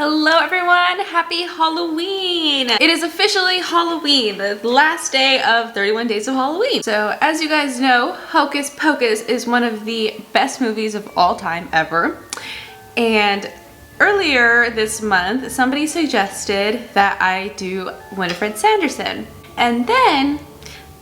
Hello everyone, happy Halloween! It is officially Halloween, the last day of 31 Days of Halloween. So as you guys know, Hocus Pocus is one of the best movies of all time ever. And earlier this month, somebody suggested that I do Winifred Sanderson. And then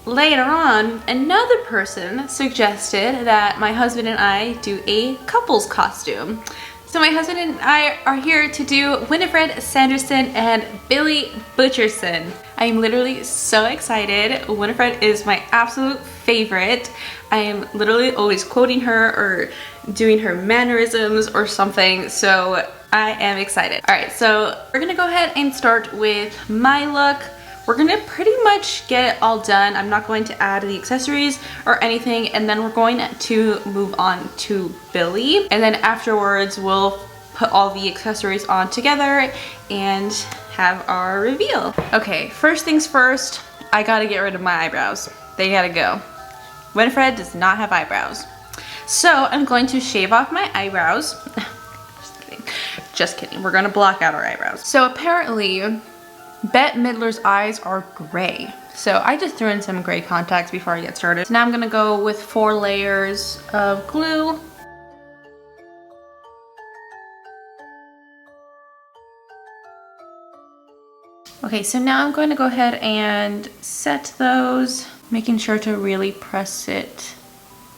later on, another person suggested that my husband and I do a couple's costume. So my husband and I are here to do Winifred Sanderson and Billy Butcherson. I am literally so excited. Winifred is my absolute favorite. I am literally always quoting her or doing her mannerisms or something, so I am excited. All right, so we're gonna go ahead and start with my look. We're gonna pretty much get it all done. I'm not going to add the accessories or anything, and then we're going to move on to Billy. And then afterwards, we'll put all the accessories on together and have our reveal. Okay, first things first, I gotta get rid of my eyebrows. They gotta go. Winifred does not have eyebrows. So I'm going to shave off my eyebrows. Just kidding. Just kidding. We're gonna block out our eyebrows. So apparently, Bette Midler's eyes are gray. So I just threw in some gray contacts before I get started. So now I'm gonna go with 4 layers of glue. Okay, so now I'm going to go ahead and set those, making sure to really press it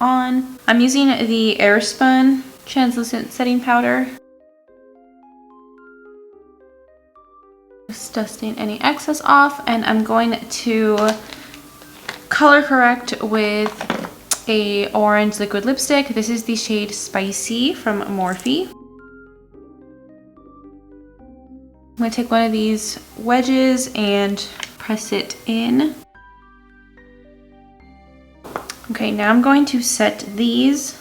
on. I'm using the Airspun translucent setting powder. Just dusting any excess off, and I'm going to color correct with a orange liquid lipstick. This is the shade Spicy from Morphe. I'm going to take one of these wedges and press it in. Okay, now I'm going to set these.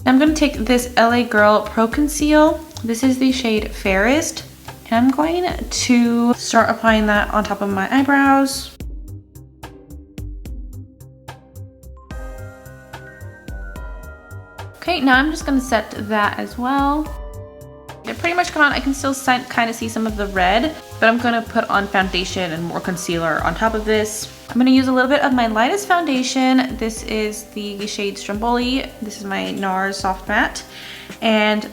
I'm going to take this LA Girl Pro Conceal. This is the shade Fairest. And I'm going to start applying that on top of my eyebrows. Okay, now I'm just going to set that as well. They're pretty much gone. I can still kind of see some of the red, but I'm going to put on foundation and more concealer on top of this. I'm going to use a little bit of my lightest foundation. This is the shade Stromboli. This is my NARS Soft Matte. And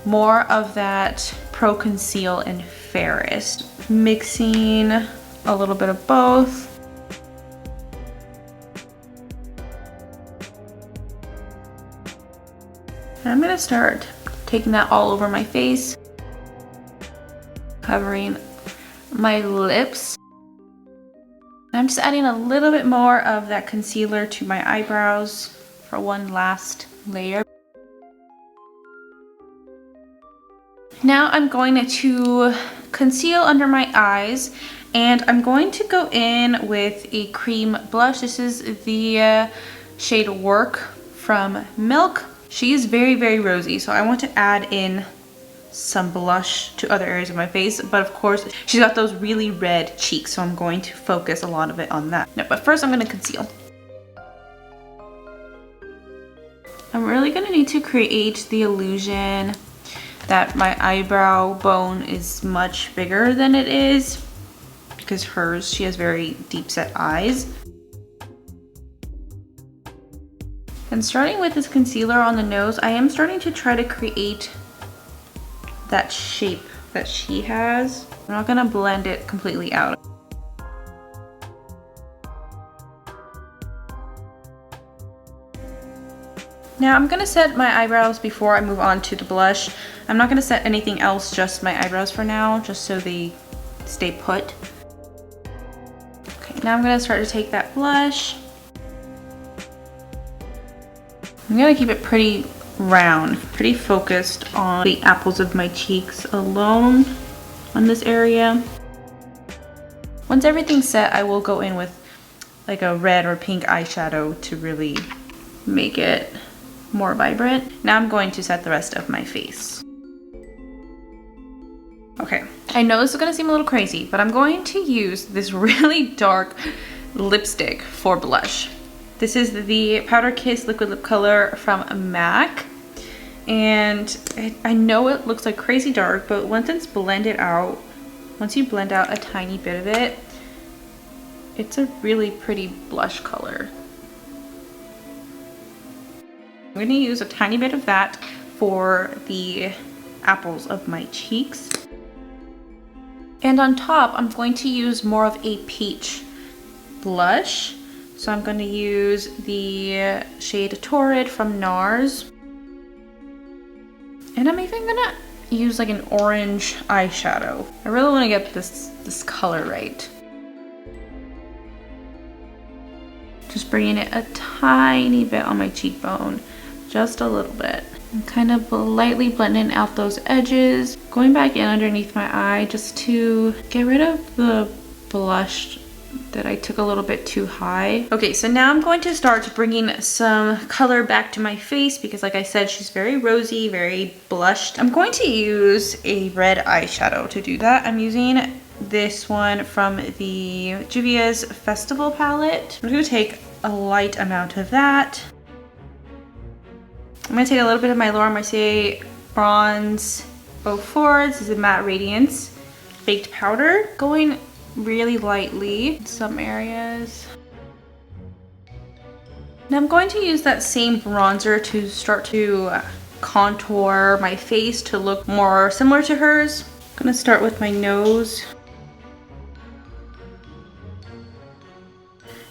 more of that Pro Conceal and Fairest. Mixing a little bit of both. And I'm going to start taking that all over my face. Covering my lips. I'm just adding a little bit more of that concealer to my eyebrows for one last layer. Now I'm going to conceal under my eyes, and I'm going to go in with a cream blush. This is the shade Work from Milk. She is very, very rosy, so I want to add in some blush to other areas of my face, but of course she's got those really red cheeks, so I'm going to focus a lot of it on that. No, but first I'm going to conceal. I'm really going to need to create the illusion that my eyebrow bone is much bigger than it is, because hers, she has very deep set eyes. And starting with this concealer on the nose, I am starting to try to create that shape that she has. I'm not gonna blend it completely out. Now I'm gonna set my eyebrows before I move on to the blush. I'm not gonna set anything else, just my eyebrows for now, just so they stay put. Okay, now I'm gonna start to take that blush. I'm gonna keep it pretty round, pretty focused on the apples of my cheeks alone on this area. Once everything's set, I will go in with like a red or pink eyeshadow to really make it more vibrant. Now I'm going to set the rest of my face. Okay, I know this is gonna seem a little crazy, but I'm going to use this really dark lipstick for blush. This is the Powder Kiss Liquid Lip Color from MAC. And I know it looks like crazy dark, but once it's blended out, once you blend out a tiny bit of it, it's a really pretty blush color. I'm going to use a tiny bit of that for the apples of my cheeks. And on top, I'm going to use more of a peach blush. So I'm going to use the shade Torrid from NARS. And I'm even gonna use like an orange eyeshadow. I really want to get this color right. Just bringing it a tiny bit on my cheekbone, just a little bit. I'm kind of lightly blending out those edges, going back in underneath my eye just to get rid of the blush that I took a little bit too high. Okay, so now I'm going to start bringing some color back to my face because like I said, she's very rosy, very blushed. I'm going to use a red eyeshadow to do that. I'm using this one from the Juvia's Festival palette. I'm going to take a light amount of that. I'm going to take a little bit of my Laura Mercier Bronze 04. This is a Matte Radiance Baked Powder. Going really lightly in some areas. Now I'm going to use that same bronzer to start to contour my face to look more similar to hers. I'm going to start with my nose.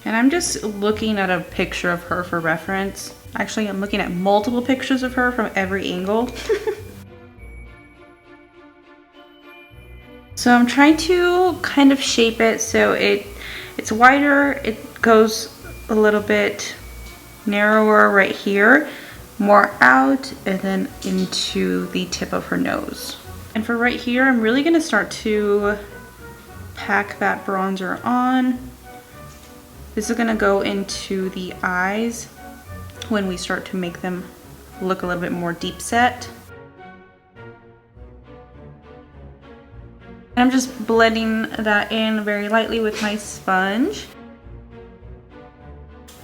And I'm just looking at a picture of her for reference. Actually, I'm looking at multiple pictures of her from every angle. So I'm trying to kind of shape it so it's wider, it goes a little bit narrower right here, more out, and then into the tip of her nose. And for right here, I'm really gonna start to pack that bronzer on. This is gonna go into the eyes when we start to make them look a little bit more deep set. I'm just blending that in very lightly with my sponge.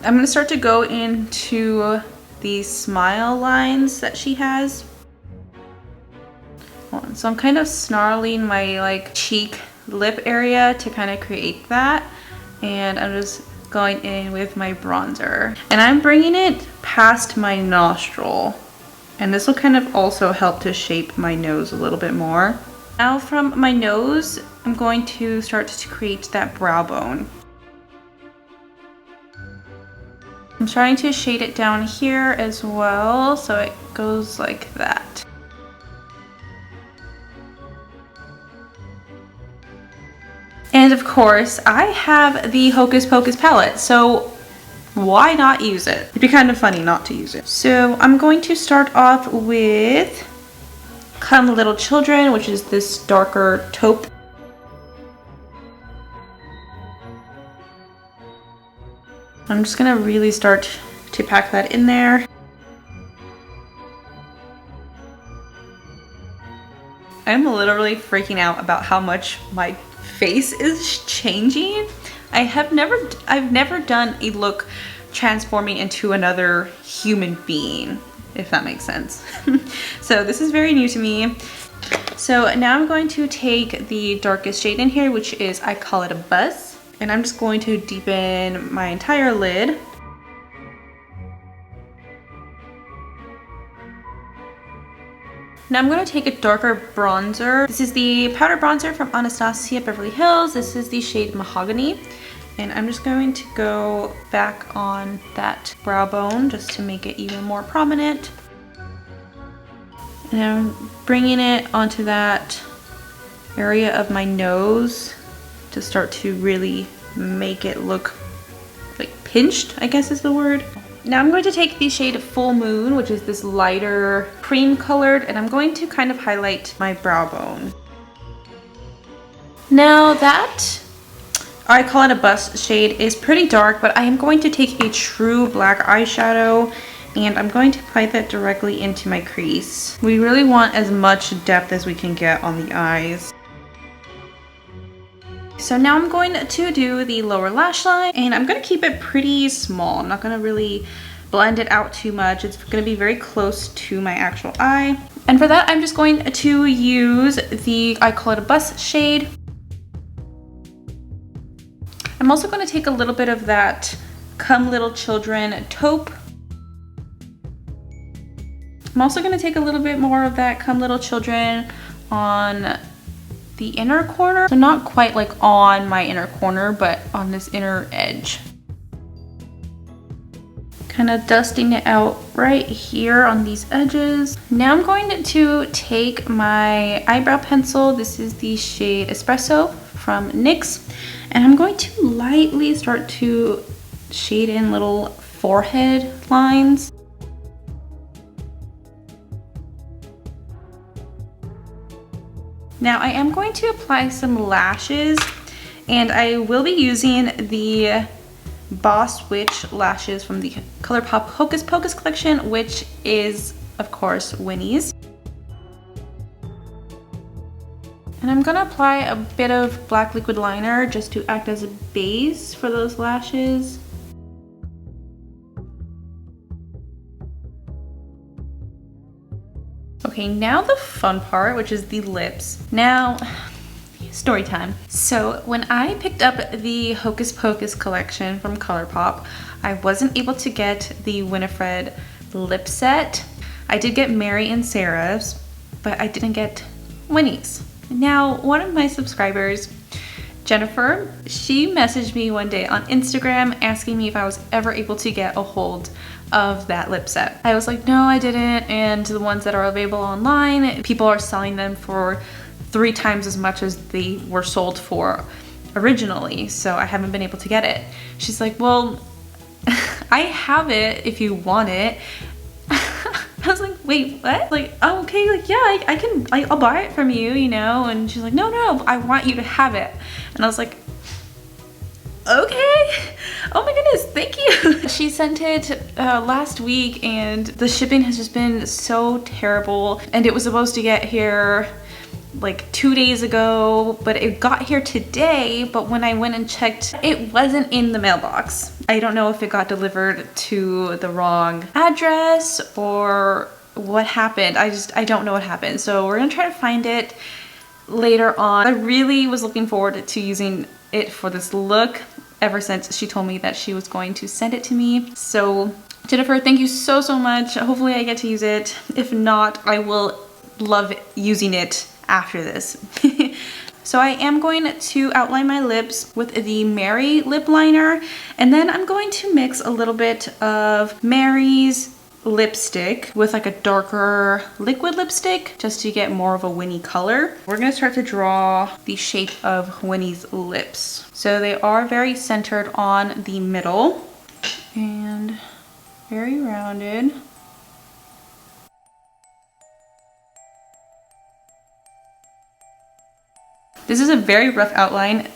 I'm gonna start to go into these smile lines that she has. So I'm kind of snarling my like cheek lip area to kind of create that. And I'm just going in with my bronzer. And I'm bringing it past my nostril. And this will kind of also help to shape my nose a little bit more. Now from my nose, I'm going to start to create that brow bone. I'm trying to shade it down here as well, so it goes like that. And of course, I have the Hocus Pocus palette, so why not use it? It'd be kind of funny not to use it. So I'm going to start off with Come Little Children, which is this darker taupe. I'm just gonna really start to pack that in there. I'm literally freaking out about how much my face is changing. I've never done a look transforming into another human being, if that makes sense. So this is very new to me. So now I'm going to take the darkest shade in here, which is, I call it a Buzz. And I'm just going to deepen my entire lid. Now I'm going to take a darker bronzer. This is the powder bronzer from Anastasia Beverly Hills. This is the shade Mahogany. And I'm just going to go back on that brow bone just to make it even more prominent. And I'm bringing it onto that area of my nose to start to really make it look like pinched, I guess is the word. Now I'm going to take the shade Full Moon, which is this lighter cream colored, and I'm going to kind of highlight my brow bone. Now that, I call it a bust shade, is pretty dark, but I am going to take a true black eyeshadow and I'm going to apply that directly into my crease. We really want as much depth as we can get on the eyes. So now I'm going to do the lower lash line, and I'm gonna keep it pretty small. I'm not gonna really blend it out too much. It's gonna be very close to my actual eye. And for that, I'm just going to use I call it a bust shade. I'm also gonna take a little bit of that Come Little Children taupe. I'm also gonna take a little bit more of that Come Little Children on the inner corner. So not quite like on my inner corner, but on this inner edge. Kind of dusting it out right here on these edges. Now I'm going to take my eyebrow pencil. This is the shade Espresso from NYX. And I'm going to lightly start to shade in little forehead lines. Now I am going to apply some lashes, and I will be using the Boss Witch lashes from the ColourPop Hocus Pocus collection, which is, of course, Winnie's. And I'm gonna apply a bit of black liquid liner just to act as a base for those lashes. Okay, now the fun part, which is the lips. Now, story time. So when I picked up the Hocus Pocus collection from ColourPop, I wasn't able to get the Winifred lip set. I did get Mary and Sarah's, but I didn't get Winnie's. Now, one of my subscribers, Jennifer, she messaged me one day on Instagram asking me if I was ever able to get a hold of that lip set. I was like, no, I didn't, and the ones that are available online, people are selling them for 3 times as much as they were sold for originally, so I haven't been able to get it. She's like, well, I have it if you want it. I was like, wait, what? Like, oh, okay, like, yeah, I'll buy it from you, you know? And she's like, no, I want you to have it. And I was like, okay. Oh my goodness, thank you. She sent it last week, and the shipping has just been so terrible. And it was supposed to get here like 2 days ago, but it got here today. But when I went and checked, it wasn't in the mailbox. I don't know if it got delivered to the wrong address or what happened. I don't know what happened. So we're gonna try to find it later on. I really was looking forward to using it for this look ever since she told me that she was going to send it to me. So Jennifer, thank you so much. Hopefully I get to use it. If not, I will love using it after this. So I am going to outline my lips with the Mary lip liner, and then I'm going to mix a little bit of Mary's lipstick with like a darker liquid lipstick just to get more of a Winnie color. We're gonna start to draw the shape of Winnie's lips. So they are very centered on the middle and very rounded. This is a very rough outline.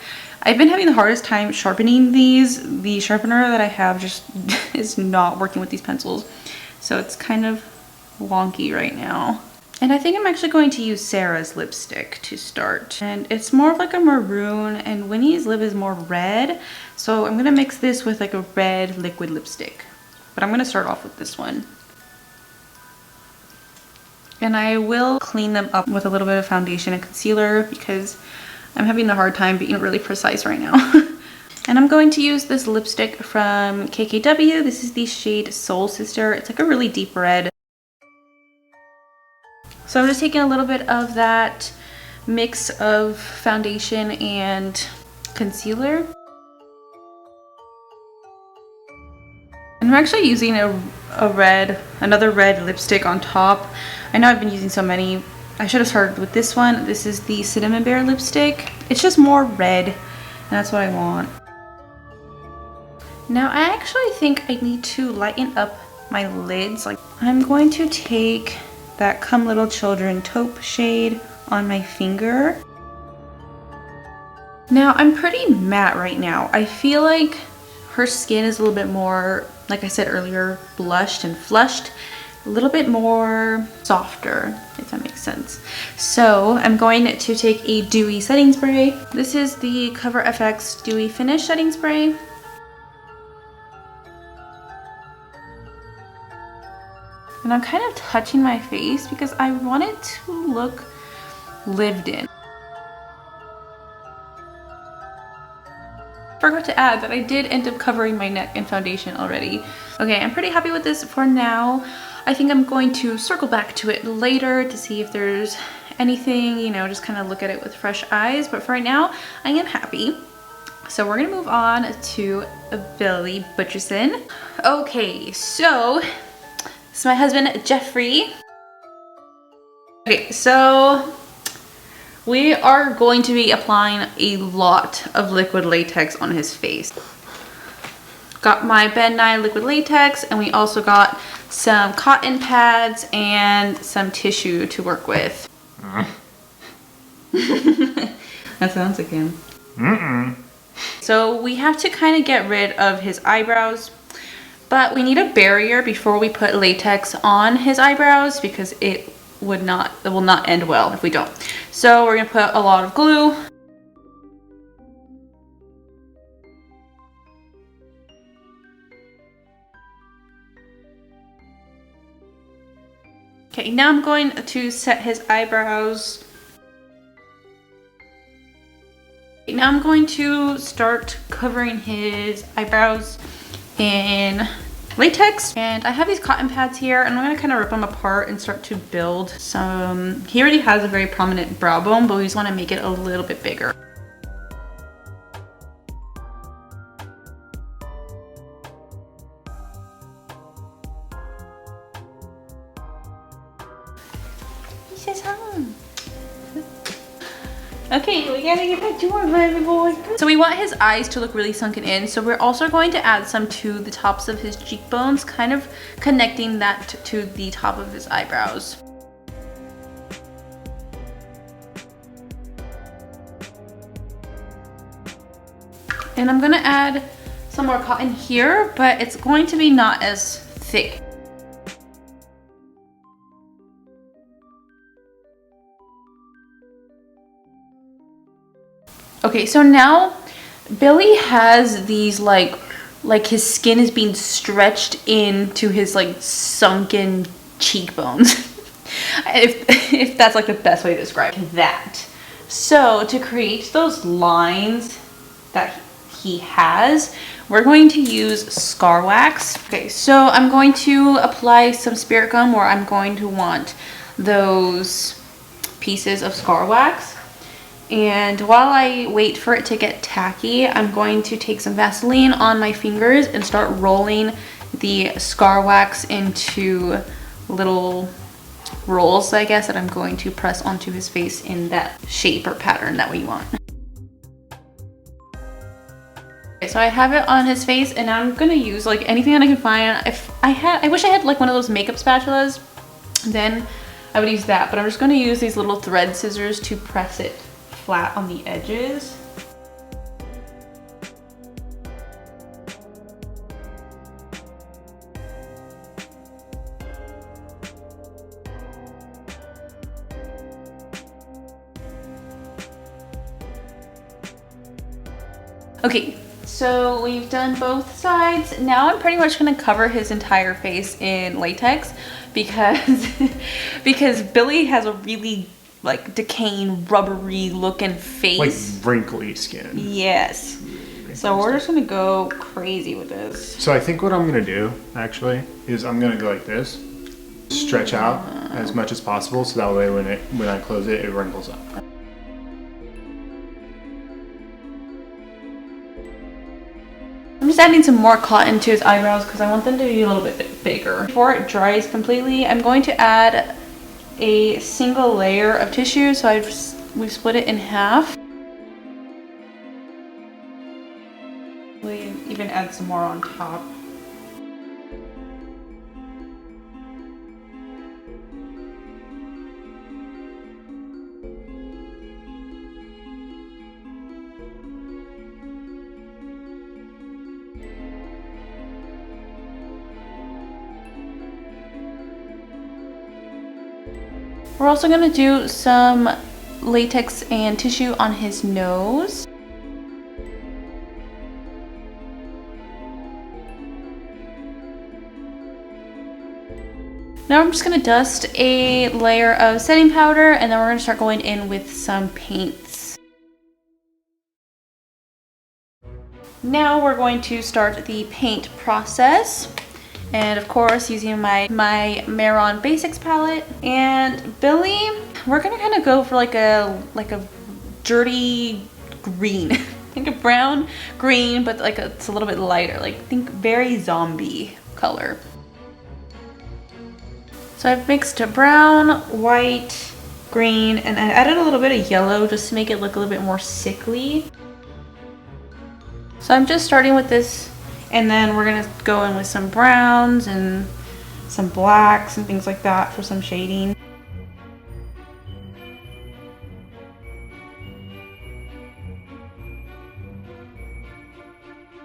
I've been having the hardest time sharpening these. The sharpener that I have just is not working with these pencils. So it's kind of wonky right now. And I think I'm actually going to use Sarah's lipstick to start. And it's more of like a maroon, and Winnie's lip is more red. So I'm gonna mix this with like a red liquid lipstick. But I'm gonna start off with this one. And I will clean them up with a little bit of foundation and concealer because I'm having a hard time being really precise right now. And I'm going to use this lipstick from KKW. This is the shade Soul Sister. It's like a really deep red. So I'm just taking a little bit of that mix of foundation and concealer. And I'm actually using another red lipstick on top. I know I've been using so many. I should have started with this one. This is the Cinnamon Bear lipstick. It's just more red, and that's what I want. Now I actually think I need to lighten up my lids. Like, I'm going to take that Come Little Children taupe shade on my finger. Now I'm pretty matte right now. I feel like her skin is a little bit more, like I said earlier, blushed and flushed. a little bit more softer, if that makes sense. So I'm going to take a dewy setting spray. This is the Cover FX Dewy Finish Setting Spray. And I'm kind of touching my face because I want it to look lived in. Forgot to add that I did end up covering my neck in foundation already. Okay, I'm pretty happy with this for now. I think I'm going to circle back to it later to see if there's anything, you know, just kind of look at it with fresh eyes. But for right now, I am happy. So we're gonna move on to Billy Butcherson. Okay, so this is my husband, Jeffrey. Okay, so we are going to be applying a lot of liquid latex on his face. Got my Ben Nye liquid latex, and we also got some cotton pads and some tissue to work with. That sounds like him. So we have to kind of get rid of his eyebrows, but we need a barrier before we put latex on his eyebrows because it will not end well if we don't. So we're gonna put a lot of glue. Okay, now I'm going to set his eyebrows. Now I'm going to start covering his eyebrows in latex, and I have these cotton pads here, and I'm going to kind of rip them apart and start to build some. He already has a very prominent brow bone, but we just want to make it a little bit bigger. He says hi. Okay, we gotta get back to work, baby boy. So we want his eyes to look really sunken in, so we're also going to add some to the tops of his cheekbones, kind of connecting that to the top of his eyebrows. And I'm gonna add some more cotton here, but it's going to be not as thick. Okay, so now Billy has these like his skin is being stretched into his like sunken cheekbones. if that's like the best way to describe that. So to create those lines that he has, we're going to use scar wax. Okay, so I'm going to apply some spirit gum where I'm going to want those pieces of scar wax. And while I wait for it to get tacky, I'm going to take some Vaseline on my fingers and start rolling the scar wax into little rolls, I guess, that I'm going to press onto his face in that shape or pattern that we want. Okay, so I have it on his face, and now I'm gonna use like anything that I can find. I wish I had like one of those makeup spatulas, then I would use that, but I'm just gonna use these little thread scissors to press it flat on the edges. Okay, so we've done both sides. Now I'm pretty much gonna cover his entire face in latex because because Billy has a really like decaying, rubbery looking face. Like wrinkly skin. Yes. So we're just gonna go crazy with this. So I think what I'm gonna do, actually, is I'm gonna go like this. Stretch out as much as possible so that way when I close it, it wrinkles up. I'm just adding some more cotton to his eyebrows because I want them to be a little bit bigger. Before it dries completely, I'm going to add a single layer of tissue, so we've split it in half. We even add some more on top. We're also gonna do some latex and tissue on his nose. Now I'm just gonna dust a layer of setting powder, and then we're gonna start going in with some paints. Now we're going to start the paint process. And of course, using my Maron Basics palette. And Billy, we're gonna kind of go for like a dirty green. Think a brown green, but like it's a little bit lighter. Like think very zombie color. So I've mixed a brown, white, green, and I added a little bit of yellow just to make it look a little bit more sickly. So I'm just starting with this, and then we're gonna go in with some browns and some blacks and things like that for some shading.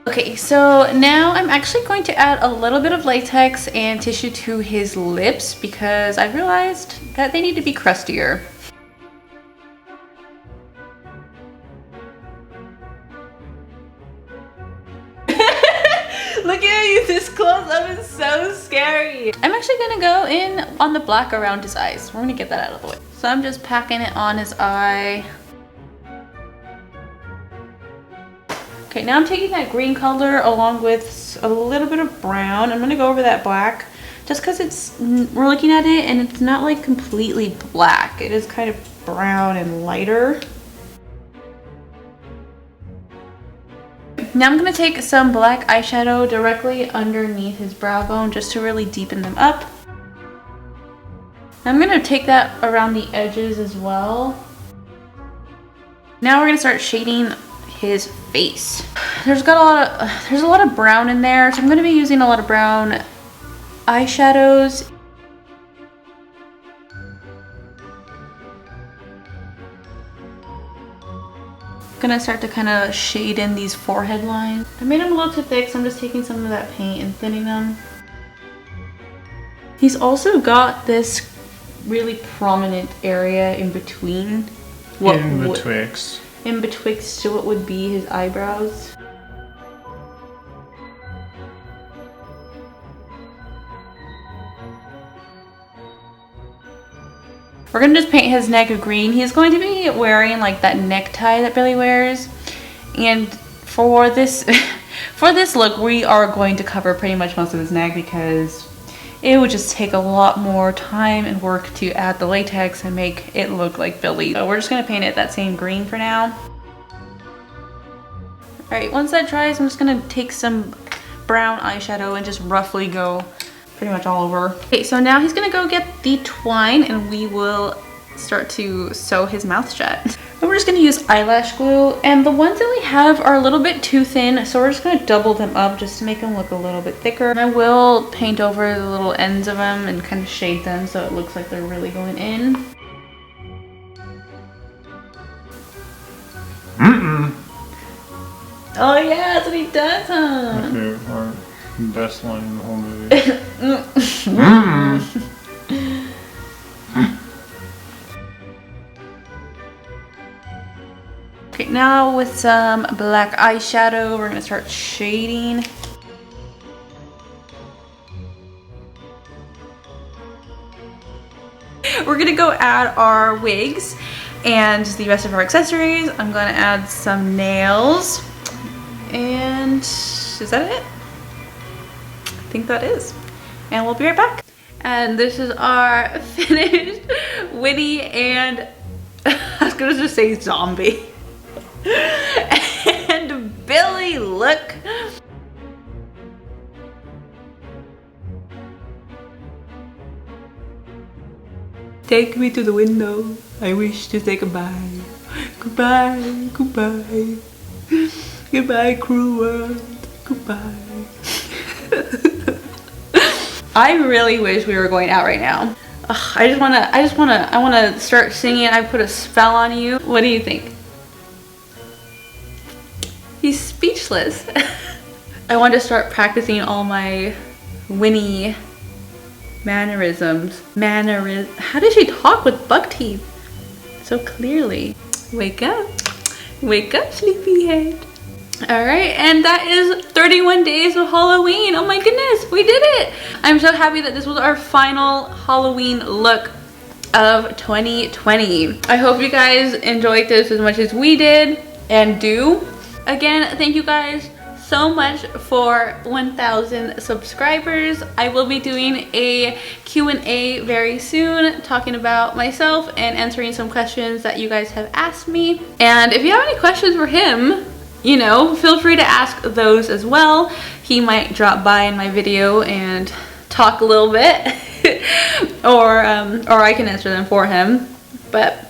Okay, so now I'm actually going to add a little bit of latex and tissue to his lips because I realized that they need to be crustier. Look at you this close up, is so scary. I'm actually gonna go in on the black around his eyes. We're gonna get that out of the way. So I'm just packing it on his eye. Okay, now I'm taking that green color along with a little bit of brown. I'm gonna go over that black just because we're looking at it and it's not like completely black. It is kind of brown and lighter. Now I'm gonna take some black eyeshadow directly underneath his brow bone just to really deepen them up. I'm gonna take that around the edges as well. Now we're gonna start shading his face. There's a lot of brown in there, so I'm gonna be using a lot of brown eyeshadows. Gonna start to kind of shade in these forehead lines. I made them a little too thick, so I'm just taking some of that paint and thinning them. He's also got this really prominent area in between. In betwixt to what would be his eyebrows. We're gonna just paint his neck green. He's going to be wearing like that necktie that Billy wears. And for this for this look, we are going to cover pretty much most of his neck because it would just take a lot more time and work to add the latex and make it look like Billy. So we're just gonna paint it that same green for now. All right, once that dries, I'm just gonna take some brown eyeshadow and just roughly go pretty much all over. Okay, so now he's gonna go get the twine and we will start to sew his mouth shut. And we're just gonna use eyelash glue, and the ones that we have are a little bit too thin, so we're just gonna double them up just to make them look a little bit thicker. And I will paint over the little ends of them and kind of shade them so it looks like they're really going in. Oh yeah, that's what he does, huh? My favorite part. Best line in the whole movie. Okay, now with some black eyeshadow, we're gonna start shading. We're gonna go add our wigs and the rest of our accessories. I'm gonna add some nails. And is that it? I think that is. And we'll be right back. And this is our finished Winnie and I was gonna just say zombie. And Billy look. Take me to the window. I wish to say goodbye. Goodbye, goodbye. Goodbye, cruel world. Goodbye. I really wish we were going out right now. Ugh, I wanna start singing. I put a spell on you. What do you think? He's speechless. I want to start practicing all my Winnie mannerisms. How does she talk with buck teeth so clearly? Wake up, sleepyhead. All right, and that is 31 days of Halloween. Oh my goodness, we did it. I'm so happy that this was our final Halloween look of 2020. I hope you guys enjoyed this as much as we did and do. Again, thank you guys so much for 1,000 subscribers. I will be doing a Q&A very soon, talking about myself and answering some questions that you guys have asked me. And if you have any questions for him, you know, feel free to ask those as well. He might drop by in my video and talk a little bit. or I can answer them for him. But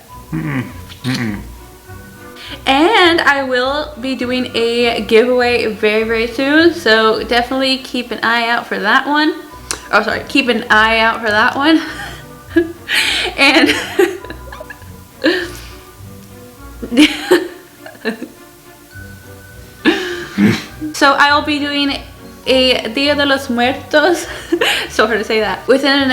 and I will be doing a giveaway very, very soon, so definitely keep an eye out for that one. Oh, sorry, keep an eye out for that one. And so I will be doing a Dia de los Muertos, so hard to say that, within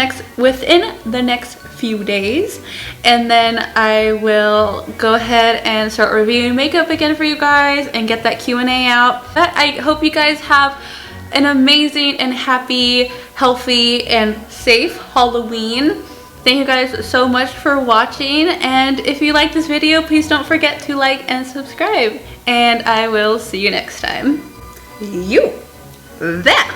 the next few days, and then I will go ahead and start reviewing makeup again for you guys and get that Q&A out. But I hope you guys have an amazing and happy, healthy, and safe Halloween. Thank you guys so much for watching, and if you like this video, please don't forget to like and subscribe, and I will see you next time. You there.